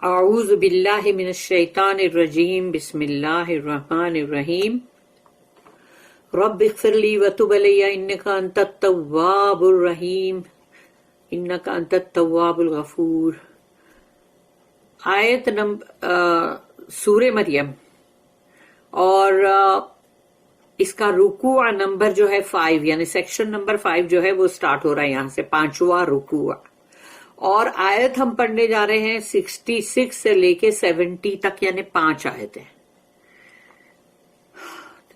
اعوذ باللہ من الشیطان الرجیم بسم اللہ الرحمن الرحیم رب اغفر لی وتب علی انک انت التواب الرحیم انک انت التواب الغفور. آیت سورہ مریم اور اس کا رکوع نمبر جو ہے 5 یعنی سیکشن نمبر 5 جو ہے وہ سٹارٹ ہو رہا ہے یہاں سے 5واں رکوع. اور آیت ہم پڑھنے جا رہے ہیں 66 سے لے کے 70 تک یعنی 5 آیتیں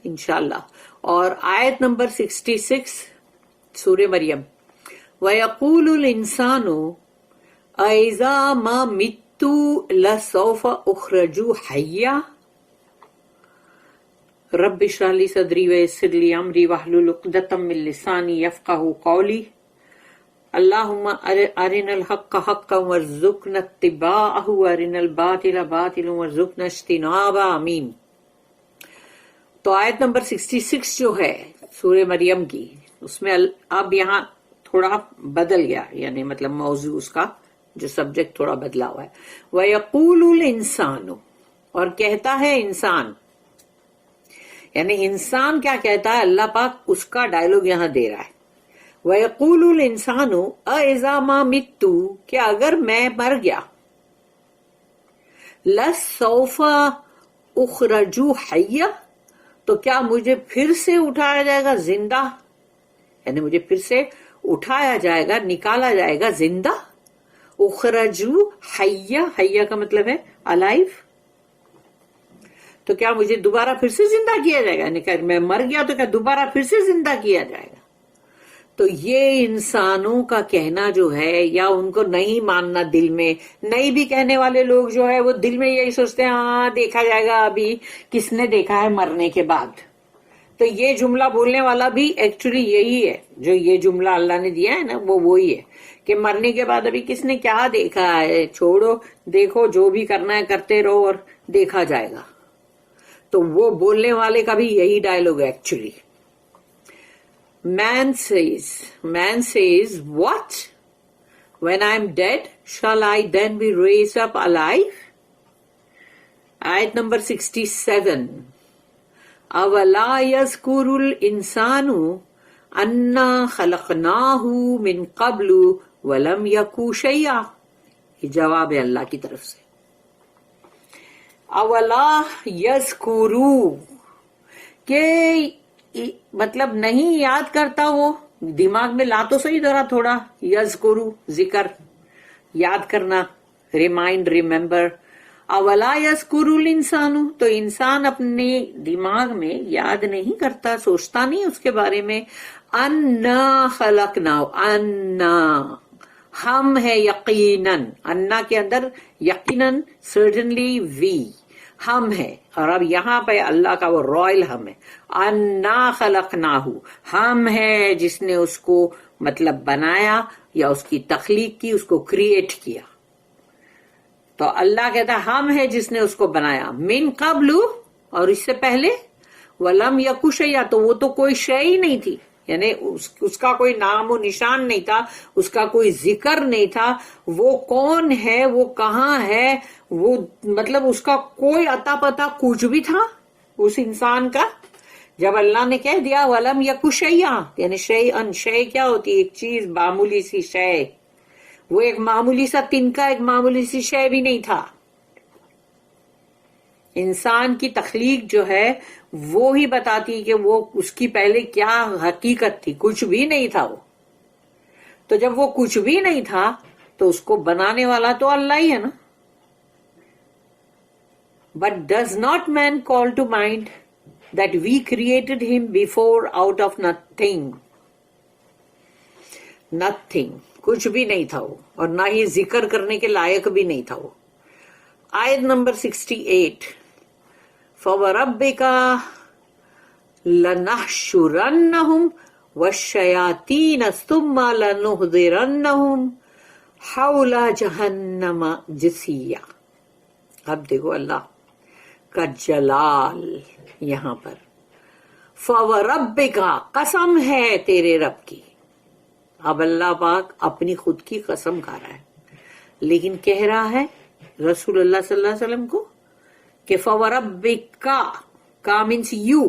انشاءاللہ. اور آیت نمبر 66 سورہ مریم وَيَقُولُ الْإِنسَانُ أَإِذَا مَا مِتُّ لَسَوْفَ أُخْرَجُ حَيًّا رَبِّ اشْرَحْ لِي صَدْرِي وَيَسِّرْ لِي أَمْرِي وَاحْلُلْ عُقْدَةً مِّن لِّسَانِي يَفْقَهُوا قَوْلِي اللہم ارنا الحق حقا وارزقنا اتباعہ وارنا الباطل باطلا وارزقنا اجتنابہ آمین. تو آیت نمبر 66 جو ہے سورہ مریم کی اس میں اب یہاں تھوڑا بدل گیا یعنی مطلب موضوع اس کا جو سبجیکٹ تھوڑا بدلا ہوا ہے. وَيَقُولُ الْإِنسَانُ اور کہتا ہے انسان یعنی انسان کیا کہتا ہے اللہ پاک اس کا ڈائلوگ یہاں دے رہا ہے. وَيَقُولُ الْإِنسَانُ أَإِذَا مَا مِتُّ کہ اگر میں مر گیا لَسَوْفَ أُخْرَجُ حَيًّا تو کیا مجھے پھر سے اٹھایا جائے گا زندہ یعنی مجھے پھر سے اٹھایا جائے گا نکالا جائے گا زندہ. اخرجو حیا حیا کا مطلب ہے الائیو تو کیا مجھے دوبارہ پھر سے زندہ کیا جائے گا یعنی کہ میں مر گیا تو کیا دوبارہ پھر سے زندہ کیا جائے گا. تو یہ انسانوں کا کہنا جو ہے یا ان کو نہیں ماننا دل میں نہیں بھی کہنے والے لوگ جو ہے وہ دل میں یہی سوچتے ہیں ہاں دیکھا جائے گا ابھی کس نے دیکھا ہے مرنے کے بعد. تو یہ جملہ بولنے والا بھی ایکچولی یہی ہے جو یہ جملہ اللہ نے دیا ہے نا وہ وہی ہے کہ مرنے کے بعد ابھی کس نے کیا دیکھا ہے چھوڑو دیکھو جو بھی کرنا ہے کرتے رہو اور دیکھا جائے گا. تو وہ بولنے والے کا بھی یہی ڈائلوگ ہے actually. Man says, what? When I am dead, shall I then be raised up alive? Ayat number 67. أَوَلَا يَذْكُرُ الْإِنسَانُ أَنَّا خَلَقْنَاهُ مِنْ قَبْلُ وَلَمْ يَكُ شَيْئًا یہ جواب ہے اللہ کی طرف سے. أَوَلَا يَذْكُرُ کہ مطلب نہیں یاد کرتا وہ دماغ میں لا تو صحیح ذرا تھوڑا یذکرو ذکر یاد کرنا ریمائنڈ ریممبر. اولا یذکر الانسان تو انسان اپنے دماغ میں یاد نہیں کرتا سوچتا نہیں اس کے بارے میں. انا خلقنا انا ہم ہے یقیناً انا کے اندر یقیناً سرٹنلی وی ہم ہے اور اب یہاں پہ اللہ کا وہ رائل ہم ہے. انا خلقناہ ہم ہے جس نے اس کو مطلب بنایا یا اس کی تخلیق کی اس کو کریٹ کیا. تو اللہ کہتا ہے ہم ہے جس نے اس کو بنایا من قبل اور اس سے پہلے ولم یکو شیئا تو وہ تو کوئی شے ہی نہیں تھی یعنی اس کا کوئی نام و نشان نہیں تھا اس کا کوئی ذکر نہیں تھا. وہ کون ہے وہ کہاں ہے وہ مطلب اس کا کوئی اتا پتا کچھ بھی تھا اس انسان کا. جب اللہ نے کہہ دیا ولم یکو شیئا یعنی شیئن شے کیا ہوتی ہے ایک چیز معمولی سی شے وہ ایک معمولی سا تنکا ایک معمولی سی شے بھی نہیں تھا. انسان کی تخلیق جو ہے وہ ہی بتاتی کہ وہ اس کی پہلے کیا حقیقت تھی کچھ بھی نہیں تھا وہ. تو جب وہ کچھ بھی نہیں تھا تو اس کو بنانے والا تو اللہ ہی ہے نا. But does not man call to mind that we created him before out of nothing? Nothing. کچھ بھی نہیں تھا وہ اور نہ ہی ذکر کرنے کے لائق بھی نہیں تھا وہ. آیت نمبر 68 فَوَرَبِّكَ لَنَحْشُرَنَّهُمْ وَالشَّيَاطِينَ ثُمَّ لَنُحْضِرَنَّهُمْ حَوْلَ جَهَنَّمَ جِثِيًّا. اب دیکھو اللہ کا جلال یہاں پر. فَوَرَبِّكَ قسم ہے تیرے رب کی. اب اللہ پاک اپنی خود کی قسم کھا رہا ہے لیکن کہہ رہا ہے رسول اللہ صلی اللہ علیہ وسلم کو کہ فوربک کا مینس یو،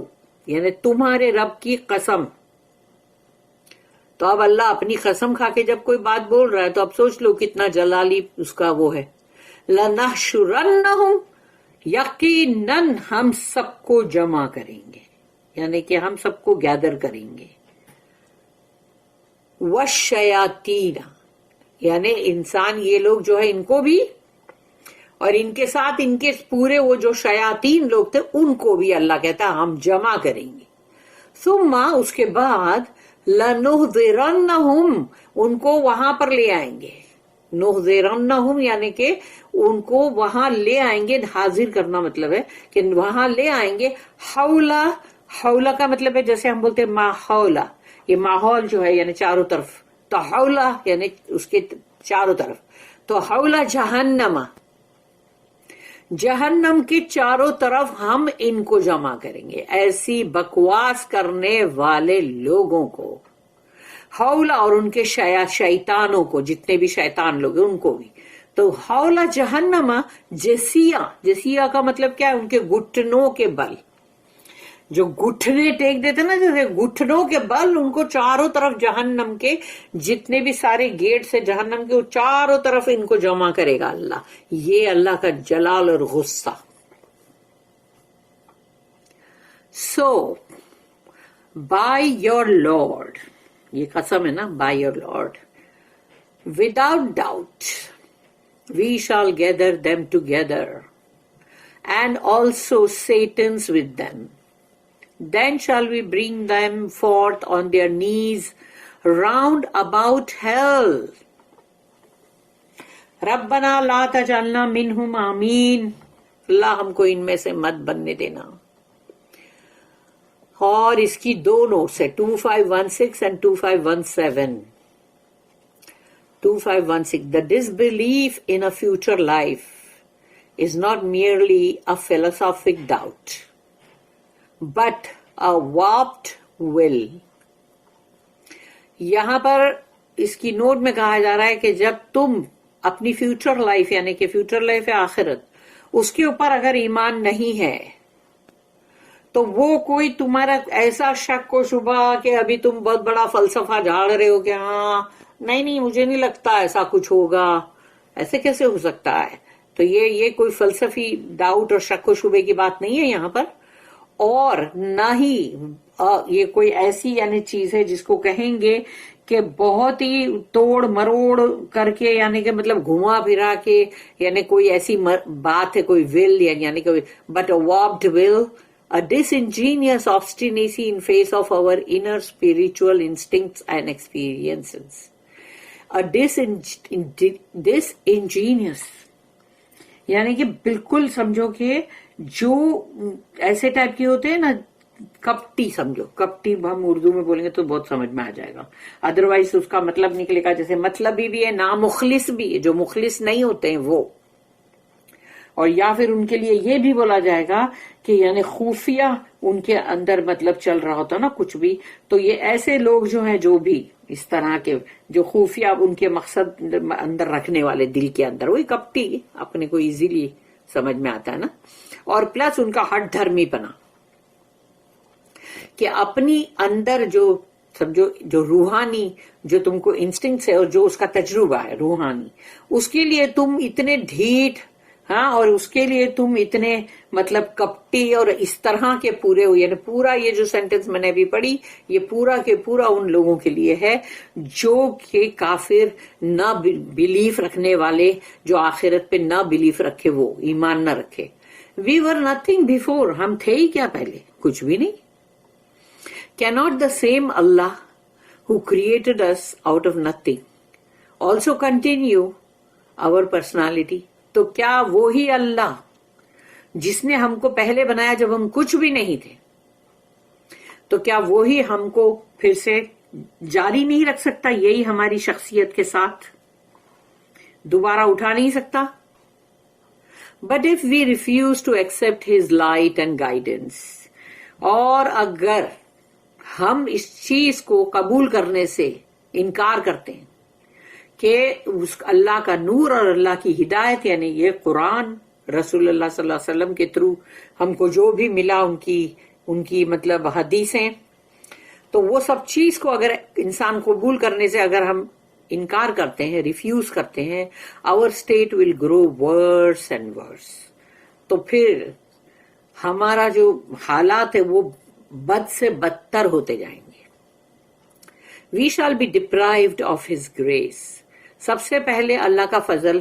یعنی تمہارے رب کی قسم. تو اب اللہ اپنی قسم کھا کے جب کوئی بات بول رہا ہے تو اب سوچ لو کتنا جلالی اس کا وہ ہے. لَنَحْشُرَنَّهُمْ، یقیناً ہم سب کو جمع کریں گے، یعنی کہ ہم سب کو گیدر کریں گے. وَالشَّيَاطِينَ، یعنی انسان یہ لوگ جو ہے ان کو بھی، اور ان کے ساتھ ان کے پورے وہ جو شیاطین لوگ تھے ان کو بھی اللہ کہتا ہے ہم جمع کریں گے. ثم، اس کے بعد لَنُحْضِرَنَّهُمْ، ان کو وہاں پر لے آئیں گے. نحضرنہم یعنی کہ ان کو وہاں لے آئیں گے. حاضر کرنا مطلب ہے کہ وہاں لے آئیں گے. حولا، حولا کا مطلب ہے جیسے ہم بولتے ہیں ماحولا، یہ ماحول جو ہے یعنی چاروں طرف، تو حولا یعنی اس کے چاروں طرف. تو حولا جہنم، جہنم کے چاروں طرف ہم ان کو جمع کریں گے، ایسی بکواس کرنے والے لوگوں کو. حولا، اور ان کے شیطانوں کو، جتنے بھی شیطان لوگ ہیں ان کو بھی. تو حولا جہنم جسیا، جسیا کا مطلب کیا ہے؟ ان کے گھٹنوں کے بل، جو گھٹنے ٹیک دیتے نا، جیسے گھٹنوں کے بل ان کو چاروں طرف جہنم کے جتنے بھی سارے گیٹ سے جہنم کے، وہ چاروں طرف ان کو جمع کرے گا اللہ. یہ اللہ کا جلال اور غصہ. سو بائی یور لارڈ، یہ قسم ہے نا، by your lord, without doubt we shall gather them together and also Satan's with them. Then shall we bring them forth on their knees round about hell. ربنا لا تجعلنا منہم آمین، اللہ ہم کو ان میں سے مت بننے دینا. اور اس کی دو نوٹس ہے 2516 and 2517. 2516 The disbelief in a future life is not merely a philosophic doubt but a warped will. یہاں پر اس کی نوٹ میں کہا جا رہا ہے کہ جب تم اپنی فیوچر لائف، یعنی کہ فیوچر لائف ہے آخرت، اس کے اوپر اگر ایمان نہیں ہے تو وہ کوئی تمہارا ایسا شک و شبہ کہ ابھی تم بہت بڑا فلسفہ جھاڑ رہے ہو کہ ہاں نہیں مجھے نہیں لگتا ایسا کچھ ہوگا، ایسے کیسے ہو سکتا ہے. تو یہ کوئی فلسفی ڈاؤٹ اور شک و شبے کی بات نہیں ہے یہاں پر. اور نہ ہی یہ کوئی ایسی یعنی چیز ہے جس کو کہیں گے کہ بہت ہی توڑ مروڑ کر کے، یعنی کہ مطلب گھما پھرا کے، یعنی کوئی ایسی بات ہے، کوئی ول یعنی کہ but a warped will, a disingenuous obstinacy in face of our inner spiritual instincts and experiences. A disingenuous یعنی کہ بالکل سمجھو کہ جو ایسے ٹائپ کے ہوتے ہیں نا، کپٹی، سمجھو کپٹی ہم اردو میں بولیں گے تو بہت سمجھ میں آ جائے گا، ادروائز اس کا مطلب نکلے گا جیسے مطلبی بھی ہے، نامخلص بھی ہے، جو مخلص نہیں ہوتے ہیں وہ. اور یا پھر ان کے لیے یہ بھی بولا جائے گا کہ یعنی خفیہ ان کے اندر مطلب چل رہا ہوتا نا کچھ بھی. تو یہ ایسے لوگ جو ہیں جو بھی اس طرح کے جو خفیہ ان کے مقصد اندر رکھنے والے دل کے اندر، وہی کپٹی اپنے کو ایزیلی سمجھ میں آتا ہے نا. اور پلس ان کا ہٹ دھرمی پنا کہ اپنی اندر جو سمجھو جو روحانی جو تم کو انسٹنکٹس ہے اور جو اس کا تجربہ ہے روحانی، اس کے لیے تم اتنے ڈھیٹ، ہاں، اور اس کے لیے تم اتنے مطلب کپٹی اور اس طرح کے پورے ہوئے. یعنی پورا یہ جو سینٹنس میں نے ابھی پڑھی یہ پورا کے پورا ان لوگوں کے لیے ہے جو کہ کافر، نہ بلیف رکھنے والے، جو آخرت پہ نہ بلیف رکھے، وہ ایمان نہ رکھے. وی ور نتھنگ بیفور، ہم تھے ہی کیا پہلے؟ کچھ بھی نہیں. Cannot the same Allah who created us out of nothing also continue our personality? تو کیا وہی اللہ جس نے ہم کو پہلے بنایا جب ہم کچھ بھی نہیں تھے، تو کیا وہی ہم کو پھر سے جاری نہیں رکھ سکتا یہی ہماری شخصیت کے ساتھ؟ دوبارہ اٹھا نہیں سکتا؟ But if we refuse to accept his light and guidance، اور اگر ہم اس چیز کو قبول کرنے سے انکار کرتے ہیں کہ اس اللہ کا نور اور اللہ کی ہدایت یعنی یہ قرآن رسول اللہ صلی اللہ علیہ وسلم کے تھرو ہم کو جو بھی ملا ان کی مطلب حدیثیں، تو وہ سب چیز کو اگر انسان قبول کرنے سے اگر ہم انکار کرتے ہیں، ریفیوز کرتے ہیں، our state will grow worse and worse. تو پھر ہمارا جو حالات ہے وہ بد سے بدتر ہوتے جائیں گے. We shall be deprived of his grace. سب سے پہلے اللہ کا فضل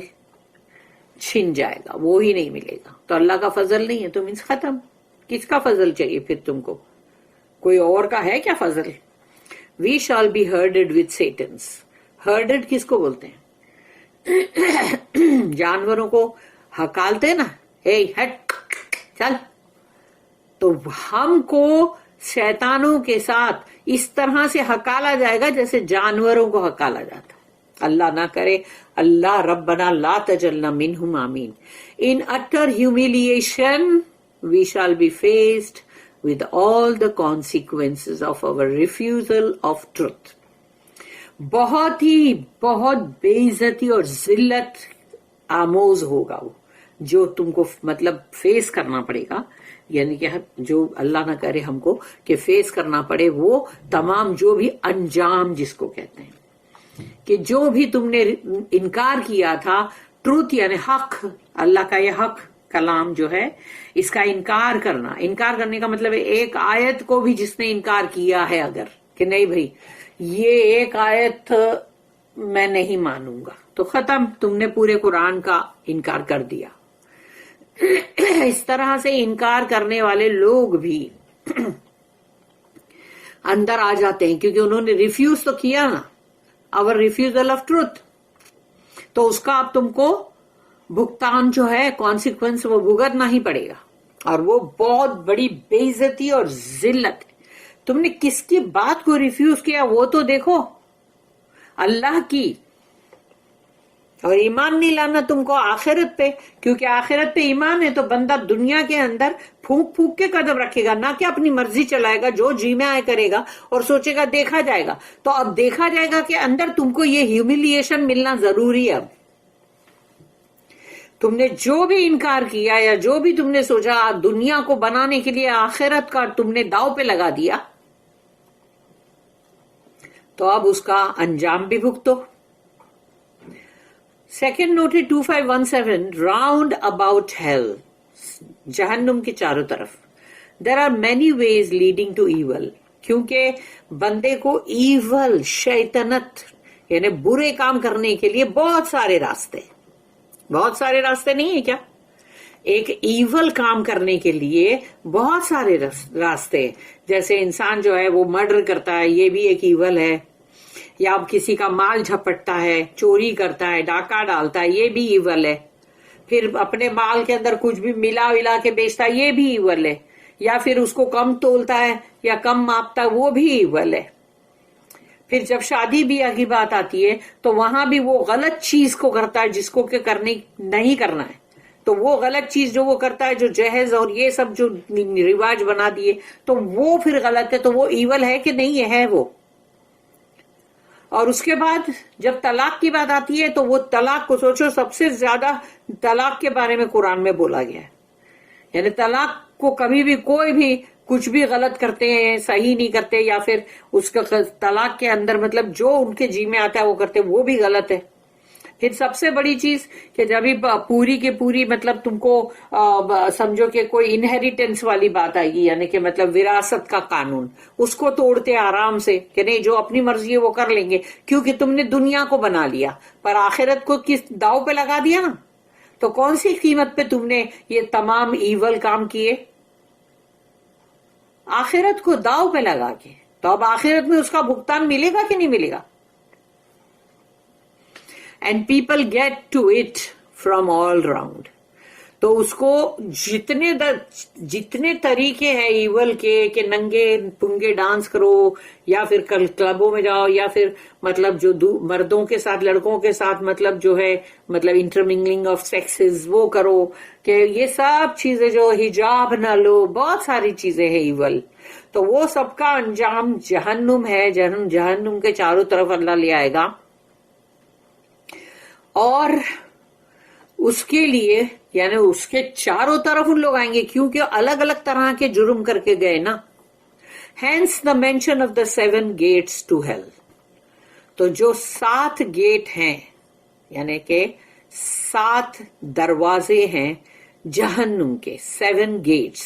چھن جائے گا، وہ ہی نہیں ملے گا. تو اللہ کا فضل نہیں ہے تو مینس ختم. کس کا فضل چاہیے پھر تم کو؟ کوئی اور کا ہے کیا فضل؟ We shall be herded with Satans. ہرڈڈ کس کو بولتے ہیں؟ جانوروں کو ہکالتے نا، اے ہٹ چل. تو ہم کو شیطانوں کے ساتھ اس طرح سے ہکالا جائے گا جیسے جانوروں کو ہکالا جاتا. اللہ نہ کرے، اللہ ربنا لا تجعلنا منہم آمین. In utter humiliation we shall be faced with all the consequences of our refusal of truth. بہت بے عزتی اور ذلت آموز ہوگا وہ جو تم کو مطلب فیس کرنا پڑے گا، یعنی کہ جو اللہ نہ کرے ہم کو کہ فیس کرنا پڑے وہ تمام جو بھی انجام جس کو کہتے ہیں کہ جو بھی تم نے انکار کیا تھا، ٹروتھ یعنی حق، اللہ کا یہ حق کلام جو ہے اس کا انکار کرنا. انکار کرنے کا مطلب ہے ایک آیت کو بھی جس نے انکار کیا ہے اگر کہ نہیں بھائی یہ ایک آیت میں نہیں مانوں گا، تو ختم، تم نے پورے قرآن کا انکار کر دیا. اس طرح سے انکار کرنے والے لوگ بھی اندر آ جاتے ہیں کیونکہ انہوں نے ریفیوز تو کیا نا، اور ریفیوزل آف ٹروتھ، تو اس کا اب تم کو بھگتان جو ہے کانسیکوینس وہ بھگتنا ہی پڑے گا، اور وہ بہت بڑی بے عزتی اور ذلت. تم نے کس کی بات کو ریفیوز کیا وہ تو دیکھو، اللہ کی. اور ایمان نہیں لانا تم کو آخرت پہ، کیونکہ آخرت پہ ایمان ہے تو بندہ دنیا کے اندر پھونک پھونک کے قدم رکھے گا، نہ کہ اپنی مرضی چلائے گا، جو جی میں آئے کرے گا اور سوچے گا دیکھا جائے گا. تو اب دیکھا جائے گا کہ اندر تم کو یہ ہیوملیشن ملنا ضروری ہے. اب تم نے جو بھی انکار کیا یا جو بھی تم نے سوچا دنیا کو بنانے کے لیے آخرت کا تم نے داؤ پہ لگا دیا، تو اب اس کا انجام بھی بھگتو. Second noted 2517 round about hell, جہنم کے چاروں طرف. There are many ways leading to evil, کیونکہ بندے کو ایول شیطنت یعنی برے کام کرنے کے لیے بہت سارے راستے نہیں ہیں کیا؟ ایک ایول کام کرنے کے لیے بہت سارے راستے، جیسے انسان جو ہے وہ مرڈر کرتا ہے، یہ بھی ایک ایول ہے، یا کسی کا مال جھپٹتا ہے، چوری کرتا ہے، ڈاکہ ڈالتا ہے، یہ بھی ایول ہے. پھر اپنے مال کے اندر کچھ بھی ملا کے بیچتا ہے، یہ بھی ایول ہے. یا پھر اس کو کم تولتا ہے یا کم ماپتا ہے، وہ بھی ایول ہے. پھر جب شادی بیاہ کی بات آتی ہے تو وہاں بھی وہ غلط چیز کو کرتا ہے جس کو کہ کرنے نہیں کرنا ہے. تو وہ غلط چیز جو وہ کرتا ہے، جو جہیز اور یہ سب جو رواج بنا دیے، تو وہ پھر غلط ہے. تو وہ ایول ہے کہ نہیں ہے وہ. اور اس کے بعد جب طلاق کی بات آتی ہے تو وہ طلاق کو سوچو، سب سے زیادہ طلاق کے بارے میں قرآن میں بولا گیا ہے. یعنی طلاق کو کبھی بھی کوئی بھی کچھ بھی غلط کرتے ہیں، صحیح نہیں کرتے، یا پھر اس کا طلاق کے اندر مطلب جو ان کے جی میں آتا ہے وہ کرتے، وہ بھی غلط ہے. پھر سب سے بڑی چیز کہ جب پوری کے پوری مطلب تم کو سمجھو کہ کوئی انہیریٹنس والی بات آئے گی، یعنی کہ مطلب وراثت کا قانون، اس کو توڑتے آرام سے کہ نہیں جو اپنی مرضی ہے وہ کر لیں گے، کیونکہ تم نے دنیا کو بنا لیا پر آخرت کو کس داؤ پہ لگا دیا نا. تو کون سی قیمت پہ تم نے یہ تمام ایول کام کیے؟ آخرت کو داؤ پہ لگا کے. تو اب آخرت میں اس کا بھگتان ملے گا کہ نہیں ملے گا؟ And people get to it from all round. تو اس کو جتنے طریقے ہیں ایول کے کہ ننگے پنگے ڈانس کرو، یا پھر کلبوں میں جاؤ، یا پھر مطلب جو مردوں کے ساتھ لڑکوں کے ساتھ مطلب جو ہے مطلب انٹرمنگلنگ آف سیکسز وہ کرو، کہ یہ سب چیزیں جو حجاب نہ لو، بہت ساری چیزیں ہیں ایول. تو وہ سب کا انجام جہنم ہے. جہنم کے چاروں طرف اللہ لے آئے گا. اور اس کے لیے یعنی اس کے چاروں طرف ان لوگ آئیں گے کیونکہ الگ الگ طرح کے جرم کر کے گئے نا. Hence the mention of the 7 gates to hell. تو جو 7 گیٹ ہیں یعنی کہ 7 دروازے ہیں جہنم کے 7 gates.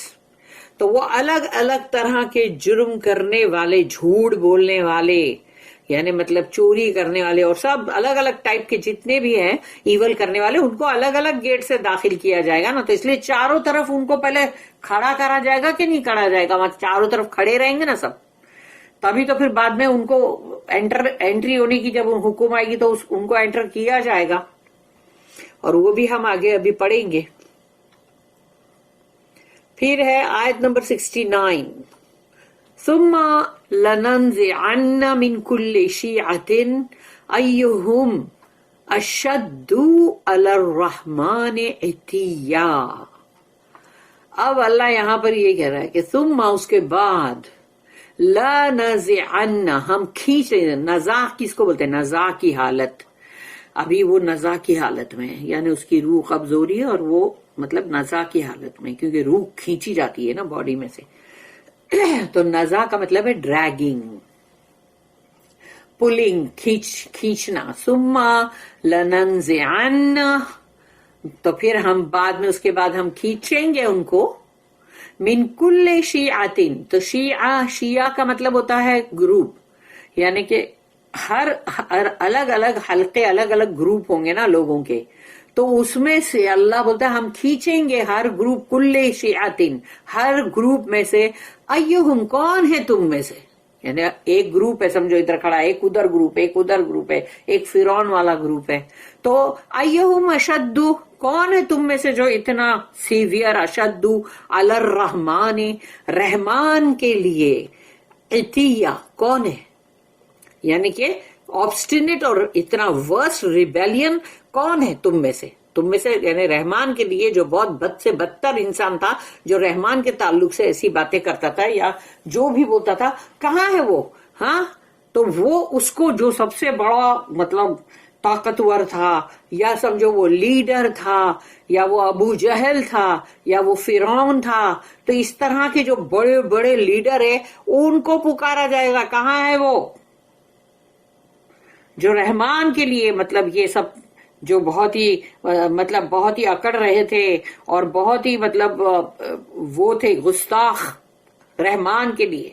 تو وہ الگ الگ طرح کے جرم کرنے والے, جھوٹ بولنے والے یعنی مطلب چوری کرنے والے اور سب الگ الگ ٹائپ کے جتنے بھی ہیں ایول کرنے والے, ان کو الگ الگ گیٹ سے داخل کیا جائے گا نا. تو اس لیے چاروں طرف ان کو پہلے کھڑا کرا جائے گا کہ نہیں کھڑا جائے گا, وہاں چاروں طرف کھڑے رہیں گے نا سب, تبھی تو پھر بعد میں ان کو انٹری ہونے کی جب حکم آئے گی تو ان کو انٹر کیا جائے گا. اور وہ بھی ہم آگے ابھی پڑھیں گے. پھر ہے آیت نمبر 69. ثم لننزعن من كل شيعة أيهم أشد على الرحمن عتيا. اب اللہ یہاں پر یہ کہہ رہا ہے کہ ثم اس کے بعد لننزعن ہم کھینچ رہے ہیں. نزاع کس کو بولتے ہیں؟ نزاع کی حالت. ابھی وہ نزاع کی حالت میں ہے یعنی اس کی روح قبض ہو رہی ہے اور وہ مطلب نزاع کی حالت میں, کیونکہ روح کھینچی جاتی ہے نا باڈی میں سے. تو نزاع کا مطلب ہے ڈریگنگ, پولنگ, کھینچنا. ثم لننزعن تو پھر ہم بعد میں اس کے بعد ہم کھینچیں گے ان کو. من کل شیعۃ, تو شیعہ کا مطلب ہوتا ہے گروپ, یعنی کہ ہر الگ الگ حلقے الگ الگ گروپ ہوں گے نا لوگوں کے, تو اس میں سے اللہ بولتا ہے ہم کھینچیں گے ہر گروپ, کل شیعۃ ہر گروپ میں سے, ایہم کون ہے تم میں سے, یعنی ایک گروپ ہے سمجھو ادھر کھڑا, ایک ادھر گروپ, ایک ادھر گروپ ہے, ایک فرعون والا گروپ ہے. تو ایہم اشد کون ہے تم میں سے جو اتنا سیویئر, اشد علی الرحمن رحمان کے لیے, عتیہ کون ہے یعنی کہ آبسٹینیٹ اور اتنا ورسٹ ریبیلین کون ہے تم میں سے یعنی رحمان کے لیے جو بہت بد سے بدتر انسان تھا, جو رحمان کے تعلق سے ایسی باتیں کرتا تھا یا جو بھی بولتا تھا, کہاں ہے وہ؟ ہاں تو وہ اس کو جو سب سے بڑا مطلب طاقتور تھا یا سمجھو وہ لیڈر تھا یا وہ ابو جہل تھا یا وہ فرعون تھا, تو اس طرح کے جو بڑے بڑے لیڈر ہیں ان کو پکارا جائے گا. کہاں ہے وہ جو رحمان کے لیے مطلب یہ سب جو بہت ہی اکڑ رہے تھے اور بہت ہی مطلب وہ تھے گستاخ رحمان کے لیے,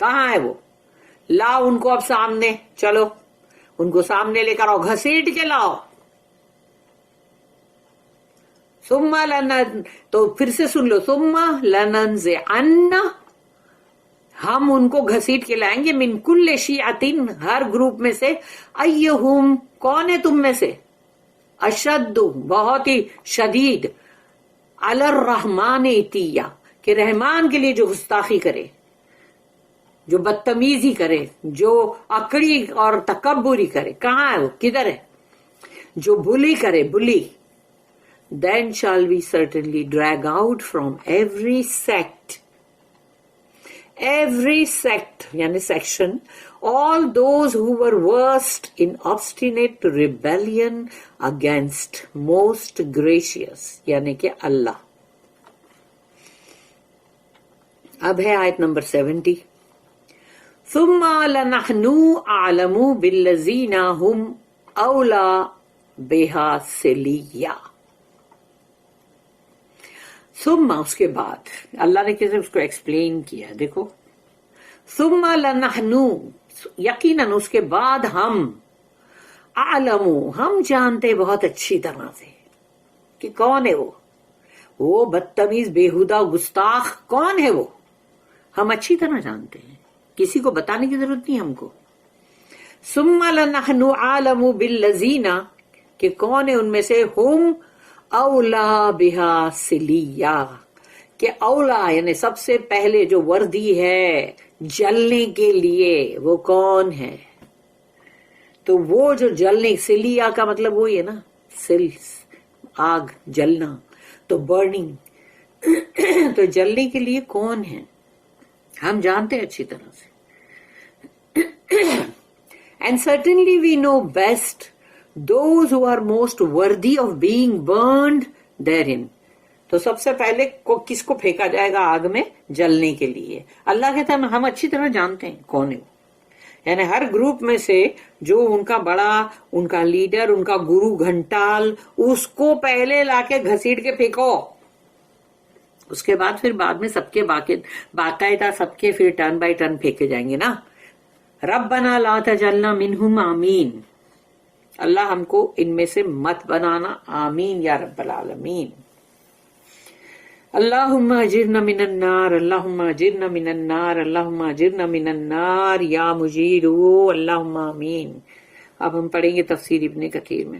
کہاں ہے وہ؟ لاؤ ان کو اب سامنے, چلو ان کو سامنے لے کر آؤ, گھسیٹ کے لاؤ. ثم تو پھر سے سن لو, ثم لننزعن ہم ان کو گھسیٹ کے لائیں گے, من کل شیعۃ ہر گروپ میں سے, ایہم کون ہے تم میں سے, اشد بہت ہی شدید, علی الرحمن عتیہ کہ رحمان کے لیے جو گستاخی کرے, جو بدتمیزی کرے, جو اکڑی اور تکبری کرے. کہاں ہے وہ, کدھر ہے؟ جو بلی کرے, بلی. Then shall we certainly drag out from every sect یعنی section, all those who were worst in obstinate rebellion against most gracious یعنی کہ اللہ. اب ہے آیت نمبر 70. ثم لنحن اعلم بالذین هم اولا بها سلیہ. ثم اس کے بعد اللہ نے کیسے اس کو ایکسپلین کیا, دیکھو. ثم لنحن یقیناً اس کے بعد ہم, اعلم ہم جانتے بہت اچھی طرح سے کہ کون ہے وہ بدتمیز بےہودہ گستاخ کون ہے وہ, ہم اچھی طرح جانتے ہیں, کسی کو بتانے کی ضرورت نہیں ہم کو. ثم لنحن اعلم بالذین کہ کون ہے ان میں سے, ہم اولا بہا سلیہ کہ اولا یعنی سب سے پہلے جو وردی ہے جلنے کے لیے وہ کون ہے. تو وہ جو جلنے, سلیہ کا مطلب وہی ہے نا, سل آگ, جلنا, تو برننگ. تو جلنے کے لیے کون ہے ہم جانتے ہیں اچھی طرح سے. And certainly we know best those who are most worthy of being burned therein. تو سب سے پہلے کس کو پھینکا جائے گا آگ میں جلنے کے لیے؟ اللہ کہتا ہے ہم اچھی طرح جانتے ہیں کون ہے وہ. یعنی ہر گروپ میں سے جو ان کا بڑا، ان کا لیڈر، ان کا گرو گھنٹال، اس کو پہلے لا کے گھسیٹ کے پھینکو. اس کے بعد پھر بعد میں سب کے باقاعدہ سب کے پھر ٹرن بائی ٹرن پھینکے جائیں گے نا. ربنا لا تجعلنا منہم آمین. اللہ ہم کو ان میں سے مت بنانا، آمین یا رب العالمین. اللہم اجرنا من النار، اللہم اجرنا من النار، اللہم اجرنا من النار یا مجیرو، اللہم آمین. اب ہم پڑھیں گے تفسیر ابن کثیر میں.